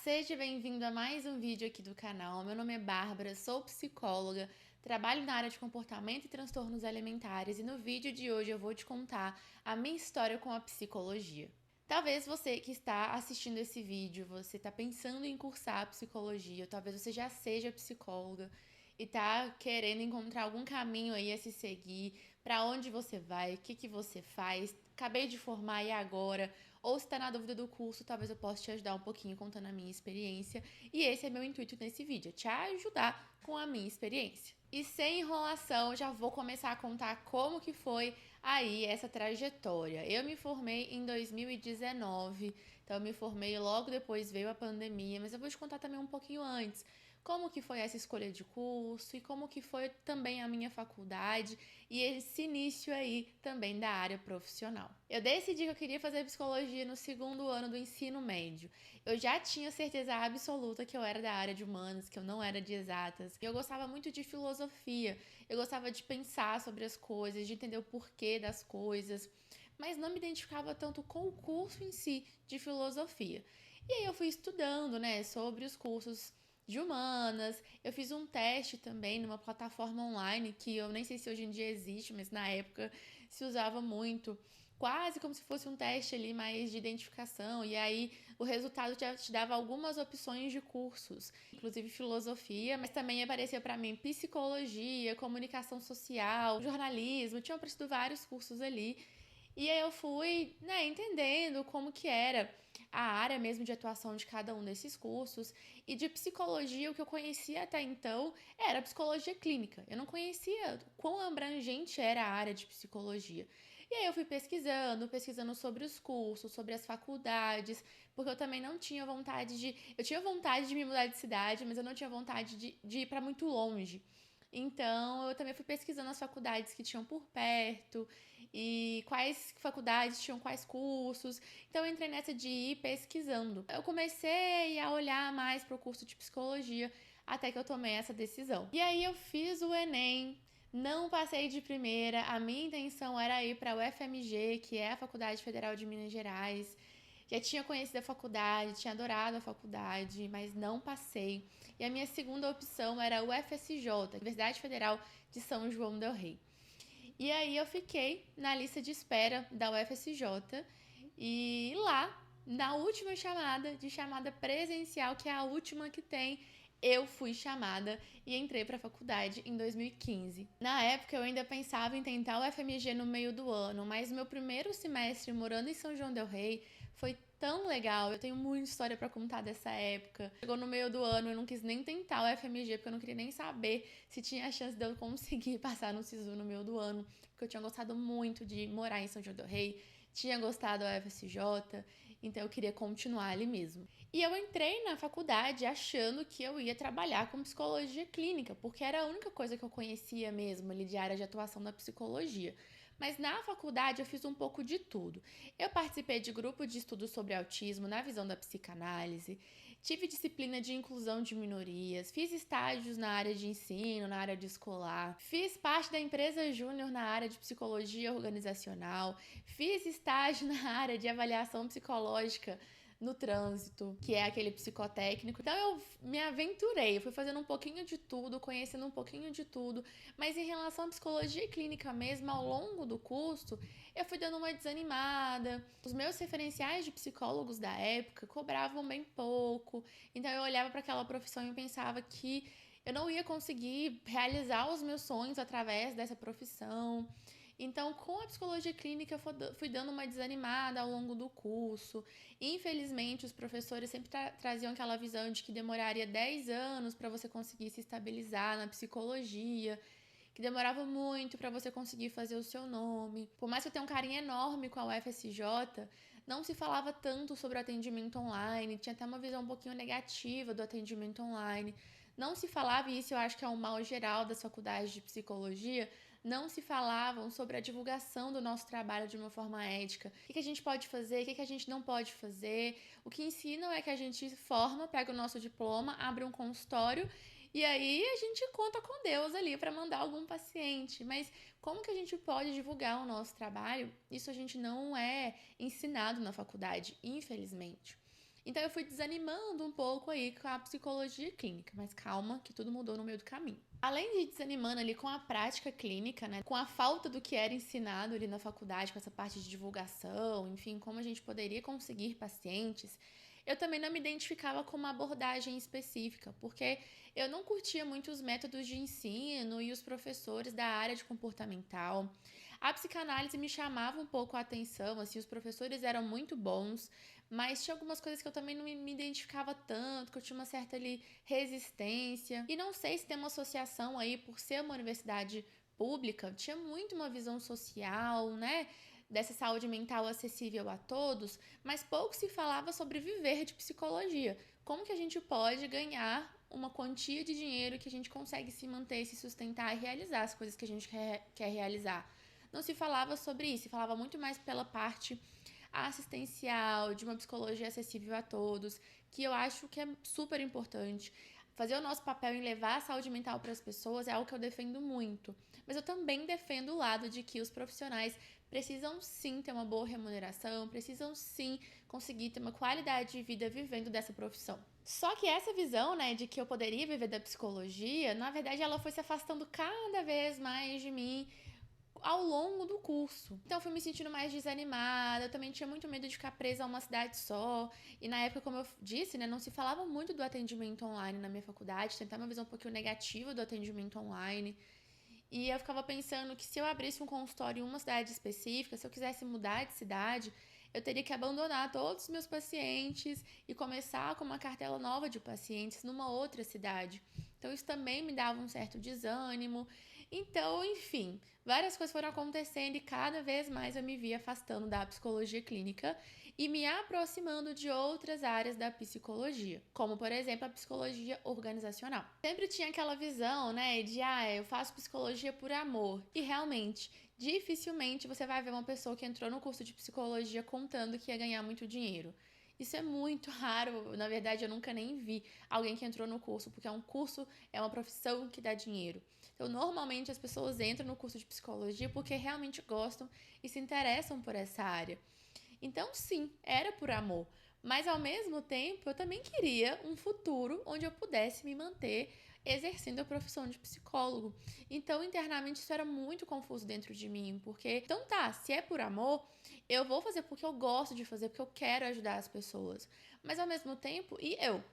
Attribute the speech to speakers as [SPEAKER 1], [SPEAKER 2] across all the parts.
[SPEAKER 1] Seja bem-vindo a mais um vídeo aqui do canal. Meu nome é Bárbara, sou psicóloga, trabalho na área de comportamento e transtornos alimentares e no vídeo de hoje eu vou te contar a minha história com a psicologia. Talvez você que está assistindo esse vídeo, você está pensando em cursar psicologia, ou talvez você já seja psicóloga e está querendo encontrar algum caminho aí a se seguir, para onde você vai, o que você faz, acabei de formar e agora, ou se está na dúvida do curso, talvez eu possa te ajudar um pouquinho contando a minha experiência. E esse é meu intuito nesse vídeo, te ajudar com a minha experiência. E sem enrolação, já vou começar a contar como que foi aí essa trajetória. Eu me formei em 2019, então eu me formei logo depois veio a pandemia, mas eu vou te contar também um pouquinho antes. Como que foi essa escolha de curso e como que foi também a minha faculdade e esse início aí também da área profissional. Eu decidi que eu queria fazer psicologia no segundo ano do ensino médio. Eu já tinha certeza absoluta que eu era da área de humanas, que eu não era de exatas. Eu gostava muito de filosofia, eu gostava de pensar sobre as coisas, de entender o porquê das coisas, mas não me identificava tanto com o curso em si de filosofia. E aí eu fui estudando, sobre os cursos de humanas. Eu fiz um teste também numa plataforma online que eu nem sei se hoje em dia existe, mas na época se usava muito. Quase como se fosse um teste ali mais de identificação. E aí o resultado te dava algumas opções de cursos, inclusive filosofia, mas também aparecia para mim psicologia, comunicação social, jornalismo. Tinham aparecido vários cursos ali. E aí eu fui, entendendo como que era a área mesmo de atuação de cada um desses cursos. E de psicologia, o que eu conhecia até então era psicologia clínica. Eu não conhecia quão abrangente era a área de psicologia. E aí eu fui pesquisando sobre os cursos, sobre as faculdades, porque eu também não tinha vontade de... Eu tinha vontade de me mudar de cidade, mas eu não tinha vontade de ir para muito longe. Então, eu também fui pesquisando as faculdades que tinham por perto e quais faculdades tinham quais cursos. Então, eu entrei nessa de ir pesquisando. Eu comecei a olhar mais para o curso de psicologia até que eu tomei essa decisão. E aí, eu fiz o Enem. Não passei de primeira, a minha intenção era ir para a UFMG, que é a Faculdade Federal de Minas Gerais. Já tinha conhecido a faculdade, tinha adorado a faculdade, mas não passei. E a minha segunda opção era a UFSJ, Universidade Federal de São João del Rei. E aí eu fiquei na lista de espera da UFSJ e lá, na última chamada, de chamada presencial, que é a última que tem, eu fui chamada e entrei para a faculdade em 2015. Na época, eu ainda pensava em tentar o FMG no meio do ano, mas meu primeiro semestre morando em São João del Rei foi tão legal. Eu tenho muita história para contar dessa época. Chegou no meio do ano, eu não quis nem tentar o FMG, porque eu não queria nem saber se tinha a chance de eu conseguir passar no SISU no meio do ano, porque eu tinha gostado muito de morar em São João del Rei, tinha gostado da UFSJ, então eu queria continuar ali mesmo. E eu entrei na faculdade achando que eu ia trabalhar com psicologia clínica, porque era a única coisa que eu conhecia mesmo ali de área de atuação da psicologia. Mas na faculdade eu fiz um pouco de tudo. Eu participei de grupo de estudo sobre autismo na visão da psicanálise, tive disciplina de inclusão de minorias, fiz estágios na área de ensino, na área de escolar, fiz parte da empresa júnior na área de psicologia organizacional, fiz estágio na área de avaliação psicológica no trânsito, que é aquele psicotécnico. Então eu me aventurei, eu fui fazendo um pouquinho de tudo, conhecendo um pouquinho de tudo, mas em relação à psicologia clínica mesmo, ao longo do curso, eu fui dando uma desanimada. Os meus referenciais de psicólogos da época cobravam bem pouco, então eu olhava para aquela profissão e pensava que eu não ia conseguir realizar os meus sonhos através dessa profissão. Então, com a psicologia clínica, eu fui dando uma desanimada ao longo do curso. Infelizmente, os professores sempre traziam aquela visão de que demoraria 10 anos para você conseguir se estabilizar na psicologia, que demorava muito para você conseguir fazer o seu nome. Por mais que eu tenha um carinho enorme com a UFSJ, não se falava tanto sobre o atendimento online, tinha até uma visão um pouquinho negativa do atendimento online. Não se falava, e isso eu acho que é um mal geral das faculdades de psicologia, não se falavam sobre a divulgação do nosso trabalho de uma forma ética. O que a gente pode fazer, o que a gente não pode fazer. O que ensinam é que a gente forma, pega o nosso diploma, abre um consultório e aí a gente conta com Deus ali para mandar algum paciente. Mas como que a gente pode divulgar o nosso trabalho? Isso a gente não é ensinado na faculdade, infelizmente. Então eu fui desanimando um pouco aí com a psicologia clínica, mas calma que tudo mudou no meio do caminho. Além de ir desanimando ali com a prática clínica, né, com a falta do que era ensinado ali na faculdade, com essa parte de divulgação, enfim, como a gente poderia conseguir pacientes, eu também não me identificava com uma abordagem específica, porque eu não curtia muito os métodos de ensino e os professores da área de comportamental. A psicanálise me chamava um pouco a atenção, assim, os professores eram muito bons, mas tinha algumas coisas que eu também não me identificava tanto, que eu tinha uma certa ali resistência. E não sei se tem uma associação aí, por ser uma universidade pública, tinha muito uma visão social, né? Dessa saúde mental acessível a todos, mas pouco se falava sobre viver de psicologia. Como que a gente pode ganhar uma quantia de dinheiro que a gente consegue se manter, se sustentar e realizar as coisas que a gente quer realizar? Não se falava sobre isso, se falava muito mais pela parte assistencial, de uma psicologia acessível a todos, que eu acho que é super importante. Fazer o nosso papel em levar a saúde mental para as pessoas é algo que eu defendo muito. Mas eu também defendo o lado de que os profissionais precisam sim ter uma boa remuneração, precisam sim conseguir ter uma qualidade de vida vivendo dessa profissão. Só que essa visão, né, de que eu poderia viver da psicologia, na verdade ela foi se afastando cada vez mais de mim ao longo do curso. Então eu fui me sentindo mais desanimada, eu também tinha muito medo de ficar presa a uma cidade só. E na época, como eu disse, né, não se falava muito do atendimento online na minha faculdade, tentava uma visão um pouquinho negativa do atendimento online. E eu ficava pensando que se eu abrisse um consultório em uma cidade específica, se eu quisesse mudar de cidade, eu teria que abandonar todos os meus pacientes e começar com uma cartela nova de pacientes numa outra cidade. Então isso também me dava um certo desânimo. Então, enfim, várias coisas foram acontecendo e cada vez mais eu me via afastando da psicologia clínica e me aproximando de outras áreas da psicologia, como por exemplo a psicologia organizacional. Sempre tinha aquela visão, né, de eu faço psicologia por amor. E realmente, dificilmente você vai ver uma pessoa que entrou no curso de psicologia contando que ia ganhar muito dinheiro. Isso é muito raro, na verdade eu nunca nem vi alguém que entrou no curso, porque é uma profissão que dá dinheiro. Então, normalmente as pessoas entram no curso de psicologia porque realmente gostam e se interessam por essa área. Então, sim, era por amor. Mas, ao mesmo tempo, eu também queria um futuro onde eu pudesse me manter exercendo a profissão de psicólogo. Então, internamente, isso era muito confuso dentro de mim, porque, então tá, se é por amor, eu vou fazer porque eu gosto de fazer, porque eu quero ajudar as pessoas. Mas, ao mesmo tempo, e eu?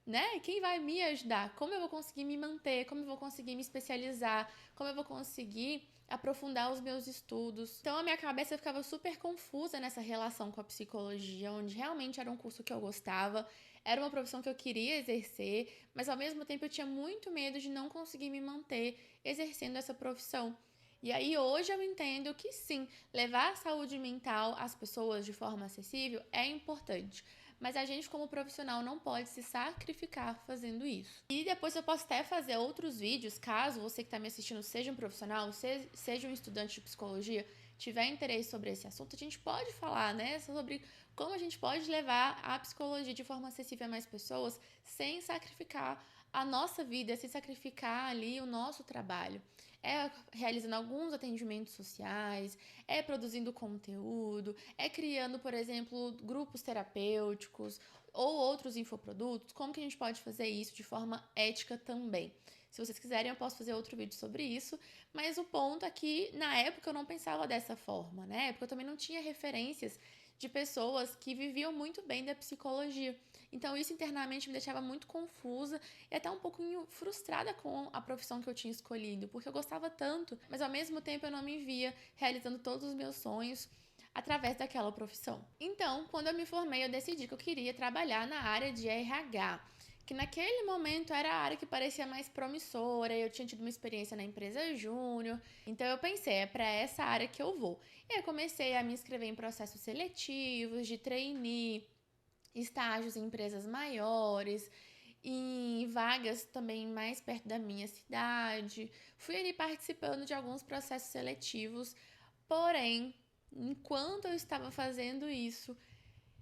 [SPEAKER 1] Né? Quem vai me ajudar? Como eu vou conseguir me manter? Como eu vou conseguir me especializar? Como eu vou conseguir aprofundar os meus estudos? Então a minha cabeça ficava super confusa nessa relação com a psicologia, onde realmente era um curso que eu gostava, era uma profissão que eu queria exercer, mas ao mesmo tempo eu tinha muito medo de não conseguir me manter exercendo essa profissão. E aí hoje eu entendo que sim, levar a saúde mental às pessoas de forma acessível é importante. Mas a gente, como profissional, não pode se sacrificar fazendo isso. E depois eu posso até fazer outros vídeos, caso você que está me assistindo seja um profissional, seja um estudante de psicologia, tiver interesse sobre esse assunto, a gente pode falar, né, sobre como a gente pode levar a psicologia de forma acessível a mais pessoas sem sacrificar a nossa vida, sem sacrificar ali o nosso trabalho. É realizando alguns atendimentos sociais, é produzindo conteúdo, é criando, por exemplo, grupos terapêuticos ou outros infoprodutos. Como que a gente pode fazer isso de forma ética também? Se vocês quiserem, eu posso fazer outro vídeo sobre isso, mas o ponto é que, na época, eu não pensava dessa forma, né? Porque eu também não tinha referências de pessoas que viviam muito bem da psicologia. Então, isso internamente me deixava muito confusa e até um pouquinho frustrada com a profissão que eu tinha escolhido, porque eu gostava tanto, mas ao mesmo tempo eu não me via realizando todos os meus sonhos através daquela profissão. Então, quando eu me formei, eu decidi que eu queria trabalhar na área de RH, que naquele momento era a área que parecia mais promissora, eu tinha tido uma experiência na empresa júnior, então eu pensei, é para essa área que eu vou. E eu comecei a me inscrever em processos seletivos, de trainee, estágios em empresas maiores, em vagas também mais perto da minha cidade. Fui ali participando de alguns processos seletivos, porém, enquanto eu estava fazendo isso,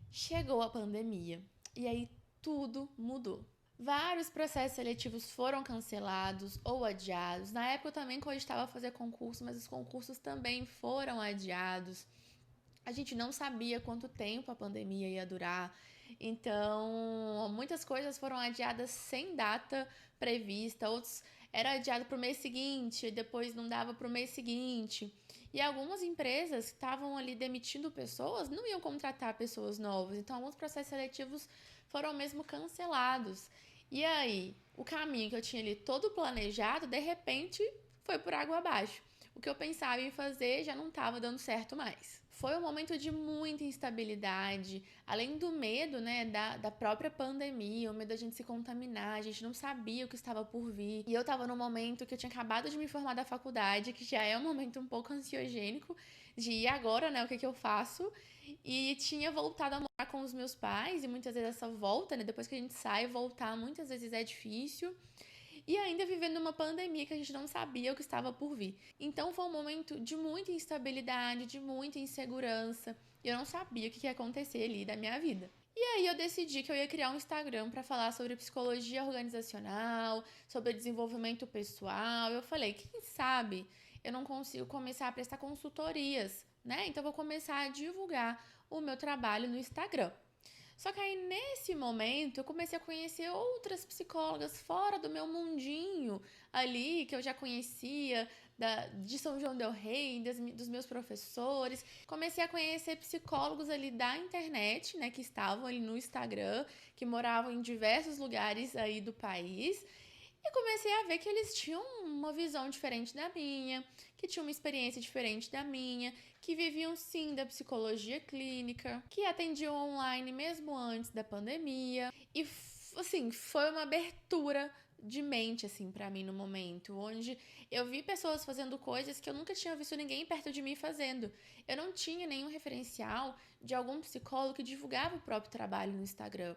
[SPEAKER 1] chegou a pandemia e aí tudo mudou. Vários processos seletivos foram cancelados ou adiados. Na época eu também cogitava fazer concurso, mas os concursos também foram adiados. A gente não sabia quanto tempo a pandemia ia durar. Então, muitas coisas foram adiadas sem data prevista, outros era adiado para o mês seguinte, depois não dava para o mês seguinte. E algumas empresas que estavam ali demitindo pessoas não iam contratar pessoas novas. Então, alguns processos seletivos foram mesmo cancelados. E aí, o caminho que eu tinha ali todo planejado, de repente, foi por água abaixo. O que eu pensava em fazer já não estava dando certo mais. Foi um momento de muita instabilidade, além do medo, né, da própria pandemia, o medo da gente se contaminar, a gente não sabia o que estava por vir. E eu estava num momento que eu tinha acabado de me formar da faculdade, que já é um momento um pouco ansiogênico, de ir agora, né, o que eu faço? E tinha voltado a morar com os meus pais, e muitas vezes essa volta, né, depois que a gente sai, voltar muitas vezes é difícil. E ainda vivendo uma pandemia que a gente não sabia o que estava por vir. Então foi um momento de muita instabilidade, de muita insegurança. E eu não sabia o que ia acontecer ali da minha vida. E aí eu decidi que eu ia criar um Instagram para falar sobre psicologia organizacional, sobre desenvolvimento pessoal. Eu falei, quem sabe eu não consigo começar a prestar consultorias, né? Então eu vou começar a divulgar o meu trabalho no Instagram. Só que aí, nesse momento, eu comecei a conhecer outras psicólogas fora do meu mundinho ali, que eu já conhecia, de São João del Rei, dos meus professores. Comecei a conhecer psicólogos ali da internet, né, que estavam ali no Instagram, que moravam em diversos lugares aí do país. E comecei a ver que eles tinham uma visão diferente da minha, que tinham uma experiência diferente da minha, que viviam sim da psicologia clínica, que atendiam online mesmo antes da pandemia. E assim, foi uma abertura de mente assim para mim no momento, onde eu vi pessoas fazendo coisas que eu nunca tinha visto ninguém perto de mim fazendo. Eu não tinha nenhum referencial de algum psicólogo que divulgava o próprio trabalho no Instagram.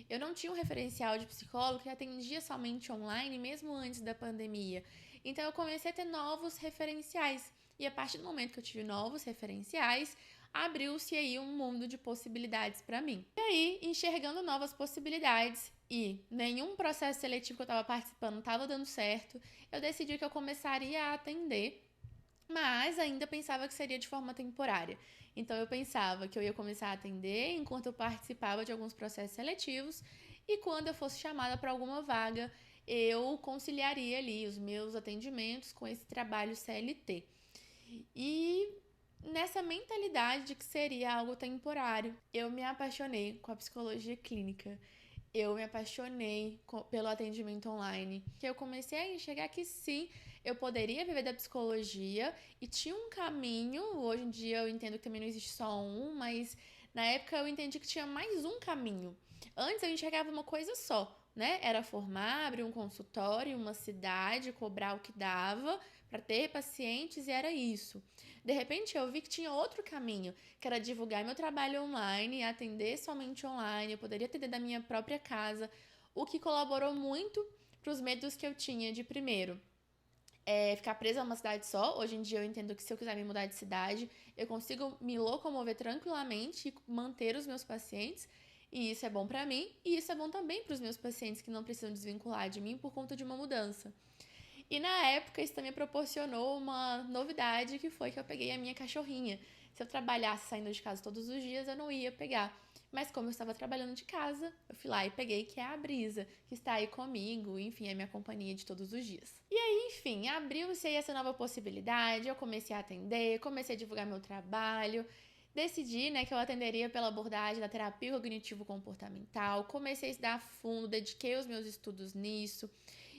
[SPEAKER 1] Eu não tinha um referencial de psicólogo que atendia somente online, mesmo antes da pandemia. Então eu comecei a ter novos referenciais. E a partir do momento que eu tive novos referenciais, abriu-se aí um mundo de possibilidades para mim. E aí, enxergando novas possibilidades e nenhum processo seletivo que eu estava participando estava dando certo, eu decidi que eu começaria a atender, mas ainda pensava que seria de forma temporária. Então eu pensava que eu ia começar a atender enquanto eu participava de alguns processos seletivos e quando eu fosse chamada para alguma vaga, eu conciliaria ali os meus atendimentos com esse trabalho CLT. E nessa mentalidade de que seria algo temporário, eu me apaixonei com a psicologia clínica. Eu me apaixonei pelo atendimento online, que eu comecei a enxergar que sim, eu poderia viver da psicologia e tinha um caminho. Hoje em dia eu entendo que também não existe só um, mas na época eu entendi que tinha mais um caminho. Antes eu enxergava uma coisa só, né? Era formar, abrir um consultório, uma cidade, cobrar o que dava para ter pacientes e era isso. De repente eu vi que tinha outro caminho, que era divulgar meu trabalho online, atender somente online, eu poderia atender da minha própria casa, o que colaborou muito para os medos que eu tinha de primeiro. Ficar presa a uma cidade só. Hoje em dia eu entendo que se eu quiser me mudar de cidade, eu consigo me locomover tranquilamente e manter os meus pacientes. E isso é bom pra mim, e isso é bom também para os meus pacientes que não precisam desvincular de mim por conta de uma mudança. E na época isso também proporcionou uma novidade, que foi que eu peguei a minha cachorrinha. Se eu trabalhasse saindo de casa todos os dias, eu não ia pegar. Mas como eu estava trabalhando de casa, eu fui lá e peguei, que é a Brisa, que está aí comigo, enfim, é minha companhia de todos os dias. E aí, enfim, abriu-se aí essa nova possibilidade, eu comecei a atender, comecei a divulgar meu trabalho, decidi, né, que eu atenderia pela abordagem da terapia cognitivo-comportamental, comecei a estudar a fundo, dediquei os meus estudos nisso.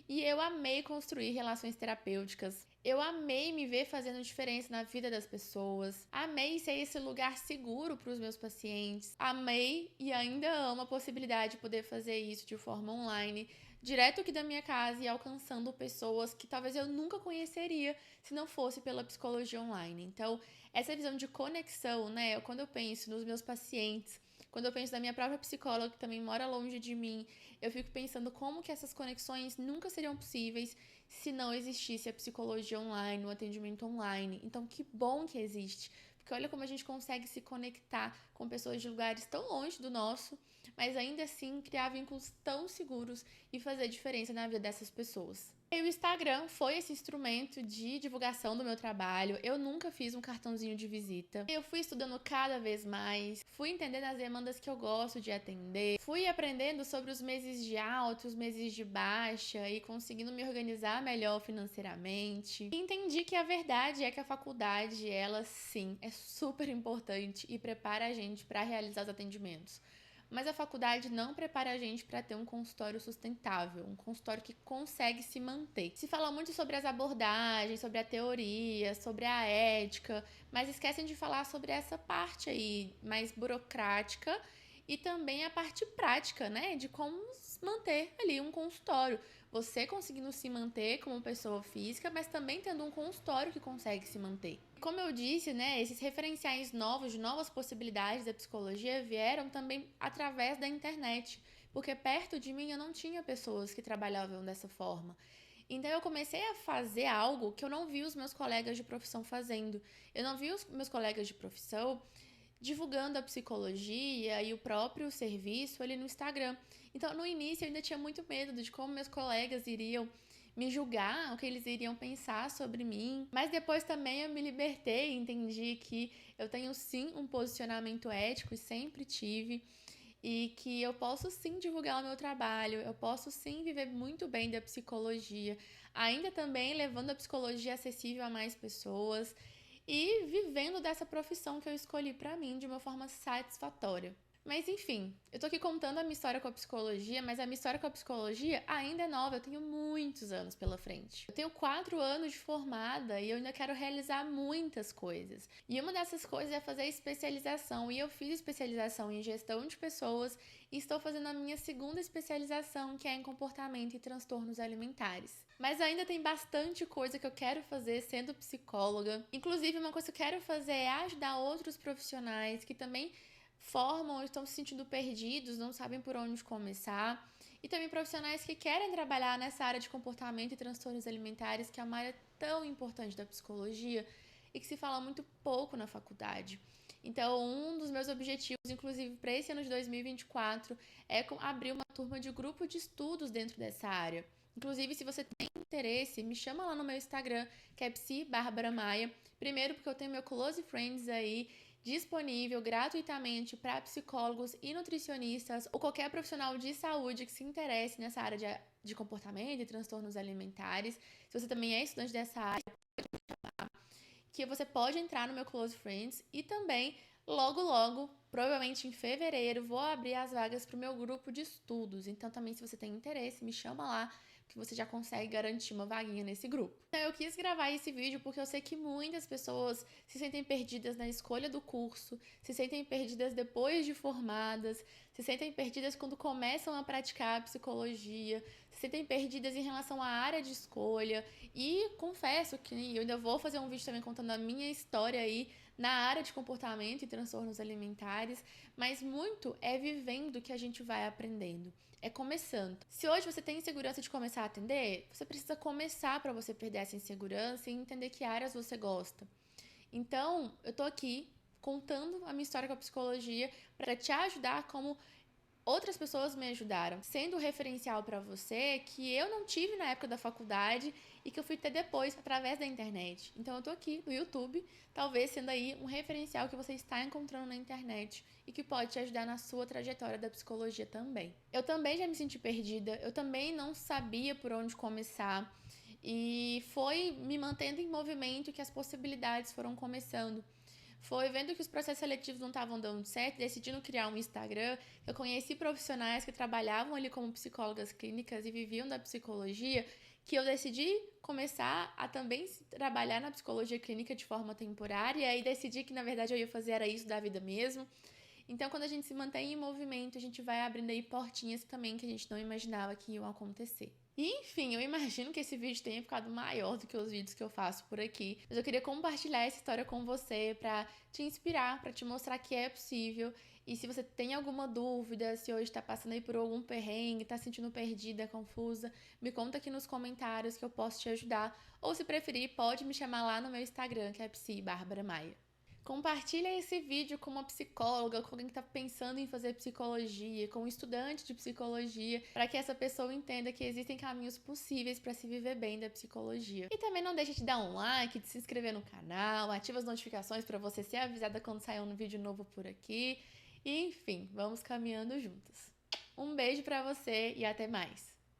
[SPEAKER 1] E eu amei construir relações terapêuticas. Eu amei me ver fazendo diferença na vida das pessoas. Amei ser esse lugar seguro para os meus pacientes. Amei e ainda amo a possibilidade de poder fazer isso de forma online, direto aqui da minha casa e alcançando pessoas que talvez eu nunca conheceria se não fosse pela psicologia online. Então, essa visão de conexão, né? Quando eu penso nos meus pacientes, quando eu penso na minha própria psicóloga, que também mora longe de mim, eu fico pensando como que essas conexões nunca seriam possíveis se não existisse a psicologia online, o atendimento online. Então, que bom que existe, porque olha como a gente consegue se conectar com pessoas de lugares tão longe do nosso mas ainda assim criar vínculos tão seguros e fazer diferença na vida dessas pessoas. E o Instagram foi esse instrumento de divulgação do meu trabalho. Eu nunca fiz um cartãozinho de visita. Eu fui estudando cada vez mais, fui entendendo as demandas que eu gosto de atender, fui aprendendo sobre os meses de alta, os meses de baixa e conseguindo me organizar melhor financeiramente. E entendi que a verdade é que a faculdade, ela sim, é super importante e prepara a gente para realizar os atendimentos. Mas a faculdade não prepara a gente para ter um consultório sustentável, um consultório que consegue se manter. Se fala muito sobre as abordagens, sobre a teoria, sobre a ética, mas esquecem de falar sobre essa parte aí mais burocrática e também a parte prática, né, de como manter ali um consultório. Você conseguindo se manter como pessoa física, mas também tendo um consultório que consegue se manter. Como eu disse, né, esses referenciais novos, de novas possibilidades da psicologia vieram também através da internet, porque perto de mim eu não tinha pessoas que trabalhavam dessa forma. Então eu comecei a fazer algo que eu não vi os meus colegas de profissão fazendo. Eu não vi os meus colegas de profissão divulgando a psicologia e o próprio serviço ali no Instagram. Então, no início, eu ainda tinha muito medo de como meus colegas iriam me julgar, o que eles iriam pensar sobre mim. Mas depois também eu me libertei e entendi que eu tenho sim um posicionamento ético e sempre tive. E que eu posso sim divulgar o meu trabalho, eu posso sim viver muito bem da psicologia, ainda também levando a psicologia acessível a mais pessoas e vivendo dessa profissão que eu escolhi pra mim de uma forma satisfatória. Mas enfim, eu tô aqui contando a minha história com a psicologia, mas a minha história com a psicologia ainda é nova, eu tenho muitos anos pela frente. Eu tenho 4 anos de formada e eu ainda quero realizar muitas coisas. E uma dessas coisas é fazer especialização, e eu fiz especialização em gestão de pessoas e estou fazendo a minha segunda especialização, que é em comportamento e transtornos alimentares. Mas ainda tem bastante coisa que eu quero fazer sendo psicóloga. Inclusive, uma coisa que eu quero fazer é ajudar outros profissionais que também formam ou estão se sentindo perdidos, não sabem por onde começar. E também profissionais que querem trabalhar nessa área de comportamento e transtornos alimentares, que é uma área tão importante da psicologia e que se fala muito pouco na faculdade. Então, um dos meus objetivos, inclusive para esse ano de 2024, é abrir uma turma de grupo de estudos dentro dessa área. Inclusive, se você tem interesse, me chama lá no meu Instagram, que é psi_Maia. Primeiro, porque eu tenho meu Close Friends aí disponível gratuitamente para psicólogos e nutricionistas ou qualquer profissional de saúde que se interesse nessa área de comportamento e transtornos alimentares. Se você também é estudante dessa área, que você pode entrar no meu Close Friends e também, logo, provavelmente em fevereiro, vou abrir as vagas para o meu grupo de estudos. Então, também, se você tem interesse, me chama lá, que você já consegue garantir uma vaguinha nesse grupo. Então, eu quis gravar esse vídeo porque eu sei que muitas pessoas se sentem perdidas na escolha do curso, se sentem perdidas depois de formadas, se sentem perdidas quando começam a praticar a psicologia, se sentem perdidas em relação à área de escolha. E confesso que eu ainda vou fazer um vídeo também contando a minha história aí na área de comportamento e transtornos alimentares, mas muito é vivendo que a gente vai aprendendo. É começando. Se hoje você tem insegurança de começar a atender, você precisa começar para você perder essa insegurança e entender que áreas você gosta. Então, eu tô aqui contando a minha história com a psicologia para te ajudar como outras pessoas me ajudaram, sendo referencial para você que eu não tive na época da faculdade e que eu fui ter depois através da internet. Então eu tô aqui no YouTube, talvez sendo aí um referencial que você está encontrando na internet e que pode te ajudar na sua trajetória da psicologia também. Eu também já me senti perdida, eu também não sabia por onde começar e foi me mantendo em movimento que as possibilidades foram começando. Foi vendo que os processos seletivos não estavam dando certo, decidindo criar um Instagram. Eu conheci profissionais que trabalhavam ali como psicólogas clínicas e viviam da psicologia, que eu decidi começar a também trabalhar na psicologia clínica de forma temporária, e aí decidi que na verdade eu ia fazer era isso da vida mesmo. Então, quando a gente se mantém em movimento, a gente vai abrindo aí portinhas também que a gente não imaginava que iam acontecer. E, enfim, eu imagino que esse vídeo tenha ficado maior do que os vídeos que eu faço por aqui, mas eu queria compartilhar essa história com você pra te inspirar, pra te mostrar que é possível. E se você tem alguma dúvida, se hoje tá passando aí por algum perrengue, tá se sentindo perdida, confusa, me conta aqui nos comentários que eu posso te ajudar. Ou se preferir, pode me chamar lá no meu Instagram, que é psi_Maia. Compartilha esse vídeo com uma psicóloga, com alguém que está pensando em fazer psicologia, com um estudante de psicologia, para que essa pessoa entenda que existem caminhos possíveis para se viver bem da psicologia. E também não deixe de dar um like, de se inscrever no canal, ativa as notificações para você ser avisada quando sair um vídeo novo por aqui. E enfim, vamos caminhando juntos. Um beijo para você e até mais!